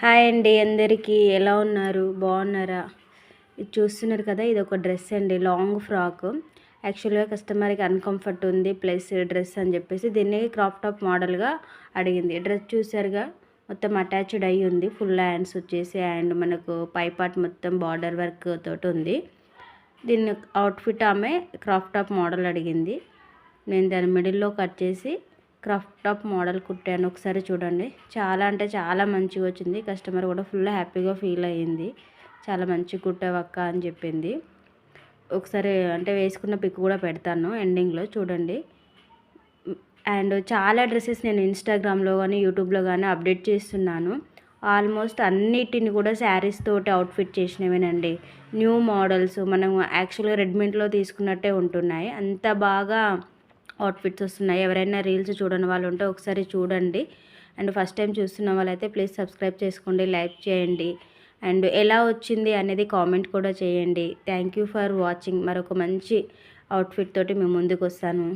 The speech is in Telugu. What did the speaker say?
హాయ్ అండి అందరికీ ఎలా ఉన్నారు బాగున్నారా? ఇది చూస్తున్నారు కదా, ఇది ఒక డ్రెస్ అండి, లాంగ్ ఫ్రాక్. యాక్చువల్గా కస్టమర్కి అన్కంఫర్ట్ ఉంది ప్లస్ డ్రెస్ అని చెప్పేసి దీన్ని క్రాప్ టాప్ మోడల్గా అడిగింది. డ్రెస్ చూసారుగా, మొత్తం అటాచ్డ్ అయ్యి ఉంది, ఫుల్ హ్యాండ్స్ వచ్చేసి అండ్ మనకు పై పార్ట్ మొత్తం బార్డర్ వర్క్ తోటి ఉంది. దీన్ని అవుట్ఫిట్ ఆమె క్రాప్ టాప్ మోడల్ అడిగింది. నేను దాని మిడిల్లో కట్ చేసి క్రాఫ్ట్ టాప్ మోడల్ కుట్టాను. ఒకసారి చూడండి, చాలా అంటే చాలా మంచిగా వచ్చింది. కస్టమర్ కూడా ఫుల్ హ్యాపీగా ఫీల్ అయ్యింది. చాలా మంచి కుట్టావక్క అని చెప్పింది. ఒకసారి అంటే వేసుకున్న పిక్ కూడా పెడతాను ఎండింగ్లో చూడండి. అండ్ చాలా డ్రెస్సెస్ నేను ఇన్స్టాగ్రామ్లో కానీ యూట్యూబ్లో కానీ అప్డేట్ చేస్తున్నాను. ఆల్మోస్ట్ అన్నిటిని కూడా శారీస్ తోటి అవుట్ఫిట్ చేసినవేనండి. న్యూ మోడల్స్ మనం యాక్చువల్గా రెడ్మీట్లో తీసుకున్నట్టే ఉంటున్నాయి, అంత బాగా అవుట్ఫిట్స్ వస్తున్నాయి. ఎవరైనా రీల్స్ చూడని వాళ్ళు ఉంటే ఒకసారి చూడండి. అండ్ ఫస్ట్ టైం చూస్తున్న వాళ్ళైతే ప్లీజ్ సబ్స్క్రైబ్ చేసుకోండి, లైక్ చేయండి. అండ్ ఎలా వచ్చింది అనేది కామెంట్ కూడా చేయండి. Thank you for watching. మరొక మంచి అవుట్ఫిట్ తోటి మేము ముందుకు వస్తాను.